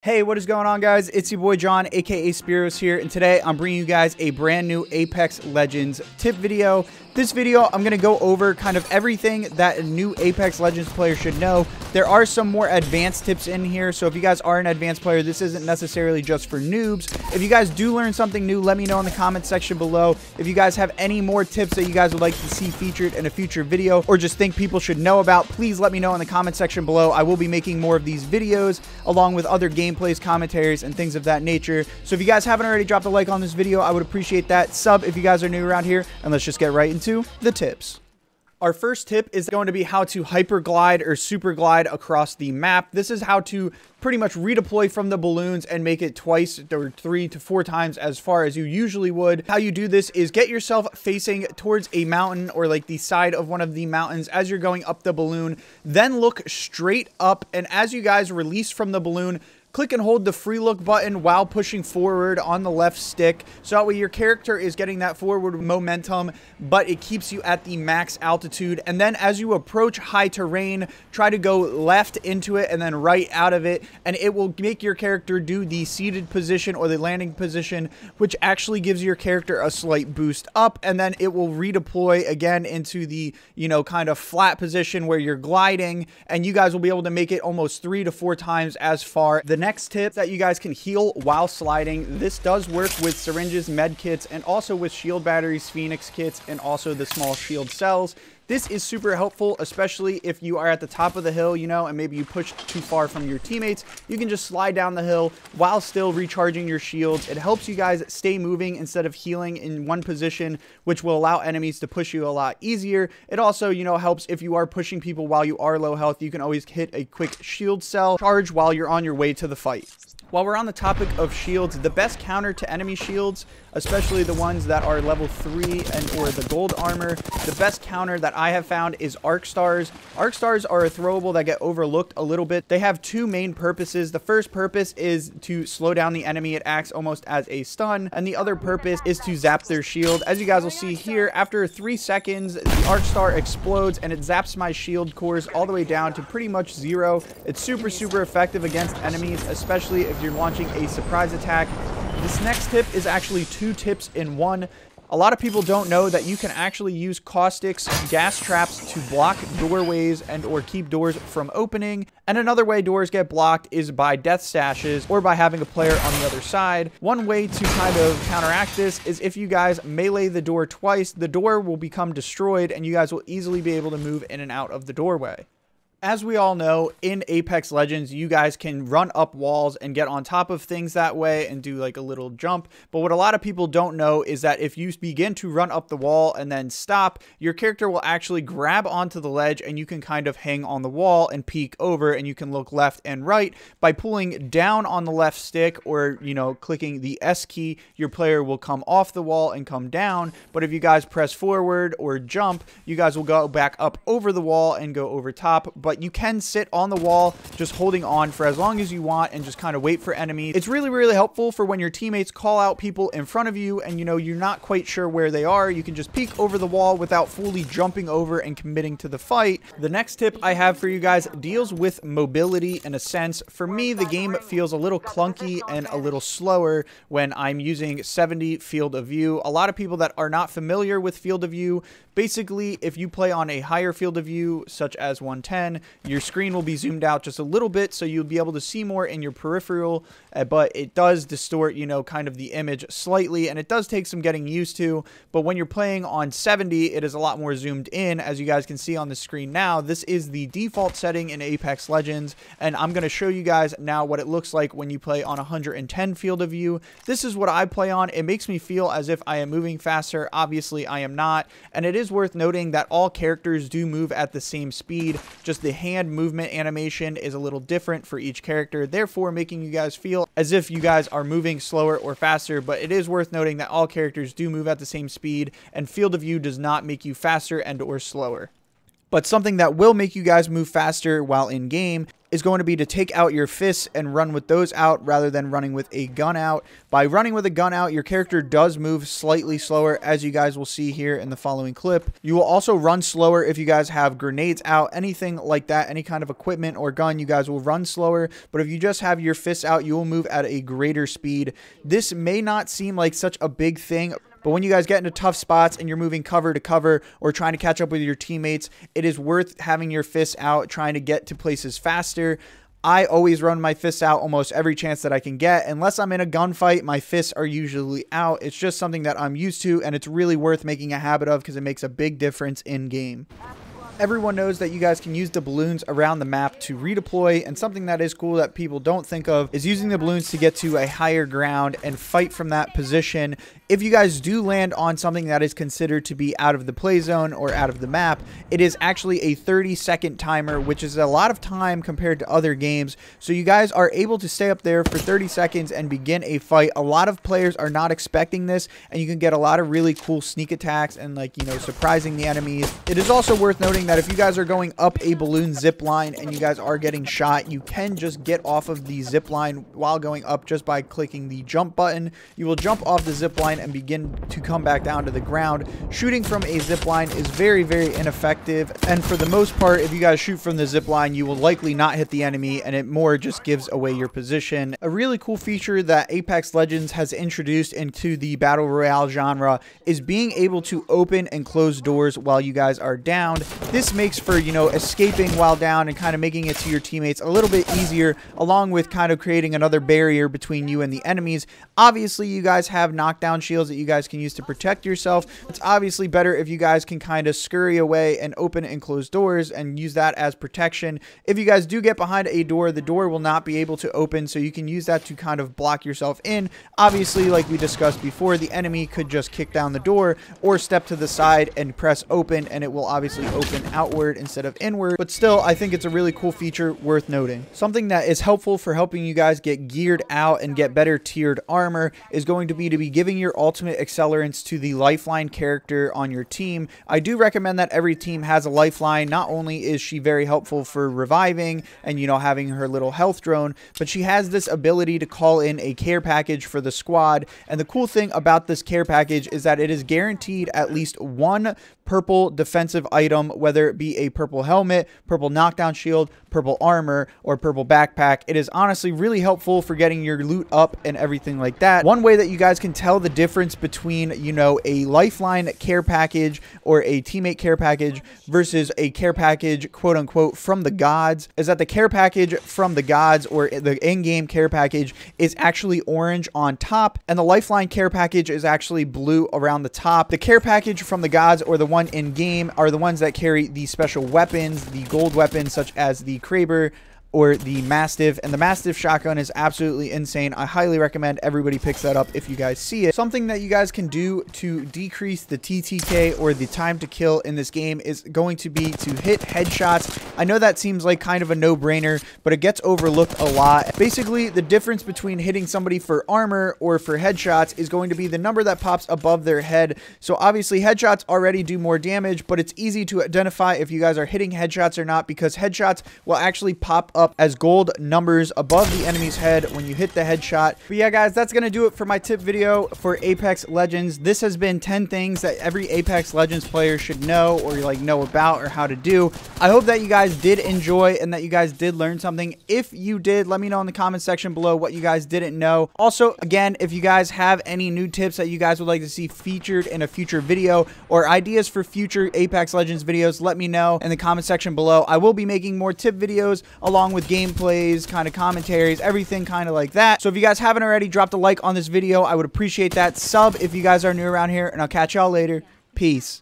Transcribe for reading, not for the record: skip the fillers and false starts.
Hey, what is going on, guys? It's your boy John, aka Spiros here, and today I'm bringing you guys a brand new Apex Legends tip video. This video, I'm going to go over kind of everything that a new Apex Legends player should know. There are some more advanced tips in here, so if you guys are an advanced player, this isn't necessarily just for noobs. If you guys do learn something new, let me know in the comment section below. If you guys have any more tips that you guys would like to see featured in a future video, or just think people should know about, please let me know in the comment section below. I will be making more of these videos, along with other gameplays, commentaries, and things of that nature. So if you guys haven't already dropped a like on this video, I would appreciate that. Sub if you guys are new around here, and let's just get right into the tips. Our first tip is going to be how to hyperglide or super glide across the map. This is how to pretty much redeploy from the balloons and make it twice or 3 to 4 times as far as you usually would. How you do this is get yourself facing towards a mountain or like the side of one of the mountains as you're going up the balloon. Then look straight up, and as you guys release from the balloon, click and hold the free look button while pushing forward on the left stick. So that way your character is getting that forward momentum, but it keeps you at the max altitude. And then as you approach high terrain, try to go left into it and then right out of it. And it will make your character do the seated position or the landing position, which actually gives your character a slight boost up. And then it will redeploy again into the, kind of flat position where you're gliding. And you guys will be able to make it almost 3 to 4 times as far. The next tip that you guys can heal while sliding. This does work with syringes, med kits, and also with shield batteries, phoenix kits, and also the small shield cells. This is super helpful, especially if you are at the top of the hill, and maybe you push too far from your teammates. You can just slide down the hill while still recharging your shields. It helps you guys stay moving instead of healing in one position, which will allow enemies to push you a lot easier. It also, helps if you are pushing people while you are low health. You can always hit a quick shield cell charge while you're on your way to the fight. While we're on the topic of shields, the best counter to enemy shields, especially the ones that are level 3 or the gold armor, the best counter that I have found is arc stars. Arc stars are a throwable that get overlooked a little bit. They have 2 main purposes. The first purpose is to slow down the enemy. It acts almost as a stun. And the other purpose is to zap their shield. As you guys will see here, after 3 seconds, the arc star explodes and it zaps my shield cores all the way down to pretty much 0. It's super effective against enemies, especially if you're launching a surprise attack. This next tip is actually 2 tips in one. A lot of people don't know that you can actually use caustics, gas traps to block doorways and or keep doors from opening. And another way doors get blocked is by death stashes or by having a player on the other side. One way to kind of counteract this is if you guys melee the door twice, the door will become destroyed and you guys will easily be able to move in and out of the doorway. As we all know, in Apex Legends, you guys can run up walls and get on top of things that way and do like a little jump. But what a lot of people don't know is that if you begin to run up the wall and then stop, your character will actually grab onto the ledge and you can kind of hang on the wall and peek over, and you can look left and right. By pulling down on the left stick or, clicking the S key, your player will come off the wall and come down. But if you guys press forward or jump, you guys will go back up over the wall and go over top. But you can sit on the wall just holding on for as long as you want and just kind of wait for enemies. It's really helpful for when your teammates call out people in front of you and you're not quite sure where they are. You can just peek over the wall without fully jumping over and committing to the fight. The next tip I have for you guys deals with mobility in a sense. For me, the game feels a little clunky and a little slower when I'm using 70 field of view. A lot of people that are not familiar with field of view, basically if you play on a higher field of view such as 110, your screen will be zoomed out just a little bit, so you'll be able to see more in your peripheral, but it does distort, kind of the image slightly, and it does take some getting used to. But when you're playing on 70, it is a lot more zoomed in, as you guys can see on the screen now. This is the default setting in Apex Legends, and I'm going to show you guys now what it looks like when you play on 110 field of view. This is what I play on. It makes me feel as if I am moving faster. Obviously, I am not, and it is worth noting that all characters do move at the same speed, just the hand movement animation is a little different for each character, therefore making you guys feel as if you guys are moving slower or faster. But it is worth noting that all characters do move at the same speed, and field of view does not make you faster and or slower. But something that will make you guys move faster while in game is going to be to take out your fists and run with those out rather than running with a gun out. By running with a gun out, your character does move slightly slower, as you guys will see here in the following clip. You will also run slower if you guys have grenades out, anything like that, any kind of equipment or gun, you guys will run slower. But if you just have your fists out, you will move at a greater speed. This may not seem like such a big thing, but when you guys get into tough spots and you're moving cover to cover or trying to catch up with your teammates, it is worth having your fists out, trying to get to places faster. I always run my fists out almost every chance that I can get. Unless I'm in a gunfight, my fists are usually out. It's just something that I'm used to, and it's really worth making a habit of because it makes a big difference in game. Everyone knows that you guys can use the balloons around the map to redeploy, and something that is cool that people don't think of is using the balloons to get to a higher ground and fight from that position. If you guys do land on something that is considered to be out of the play zone or out of the map, it is actually a 30-second timer, which is a lot of time compared to other games. So you guys are able to stay up there for 30 seconds and begin a fight. A lot of players are not expecting this, and you can get a lot of really cool sneak attacks and, like, you know, surprising the enemies. It is also worth noting that if you guys are going up a balloon zip line and you guys are getting shot, you can just get off of the zip line while going up just by clicking the jump button. You will jump off the zip line and begin to come back down to the ground. Shooting from a zip line is very, very ineffective, and for the most part, if you guys shoot from the zip line, you will likely not hit the enemy, and it more just gives away your position. A really cool feature that Apex Legends has introduced into the Battle Royale genre is being able to open and close doors while you guys are downed. This makes for, you know, escaping while down and kind of making it to your teammates a little bit easier, along with kind of creating another barrier between you and the enemies. Obviously, you guys have knockdown shields that you guys can use to protect yourself. It's obviously better if you guys can kind of scurry away and open and close doors and use that as protection. If you guys do get behind a door, the door will not be able to open, so you can use that to kind of block yourself in. Obviously, like we discussed before, the enemy could just kick down the door or step to the side and press open, and it will obviously open outward instead of inward. But still, I think it's a really cool feature worth noting. Something that is helpful for helping you guys get geared out and get better tiered armor is going to be giving your ultimate accelerants to the lifeline character on your team. I do recommend that every team has a lifeline. Not only is she very helpful for reviving and, you know, having her little health drone, but she has this ability to call in a care package for the squad. And the cool thing about this care package is that it is guaranteed at least one purple defensive item, whether it be a purple helmet, purple knockdown shield, purple armor, or purple backpack. It is honestly really helpful for getting your loot up and everything like that. One way that you guys can tell the difference between, you know, a lifeline care package or a teammate care package versus a care package, quote unquote, from the gods, is that the care package from the gods, or the in-game care package, is actually orange on top, and the lifeline care package is actually blue around the top. The care package from the gods, or the one in-game, are the ones that carry the special weapons, the gold weapons such as the Kraber or the Mastiff, and the Mastiff shotgun is absolutely insane. I highly recommend everybody picks that up if you guys see it. Something that you guys can do to decrease the TTK, or the time to kill, in this game is going to be to hit headshots. I know that seems like kind of a no-brainer, but it gets overlooked a lot. Basically, the difference between hitting somebody for armor or for headshots is going to be the number that pops above their head. So obviously headshots already do more damage, but it's easy to identify if you guys are hitting headshots or not, because headshots will actually pop up as gold numbers above the enemy's head when you hit the headshot. But yeah, guys, that's gonna do it for my tip video for Apex Legends. This has been 10 things that every Apex Legends player should know, or like know about, or how to do. I hope that you guys did enjoy and that you guys did learn something. If you did, let me know in the comment section below what you guys didn't know. Also, again, if you guys have any new tips that you guys would like to see featured in a future video, or ideas for future Apex Legends videos, let me know in the comment section below. I will be making more tip videos along with gameplays, kind of commentaries, everything kind of like that. So if you guys haven't already, dropped a like on this video. I would appreciate that. Sub if you guys are new around here, and I'll catch y'all later. Peace.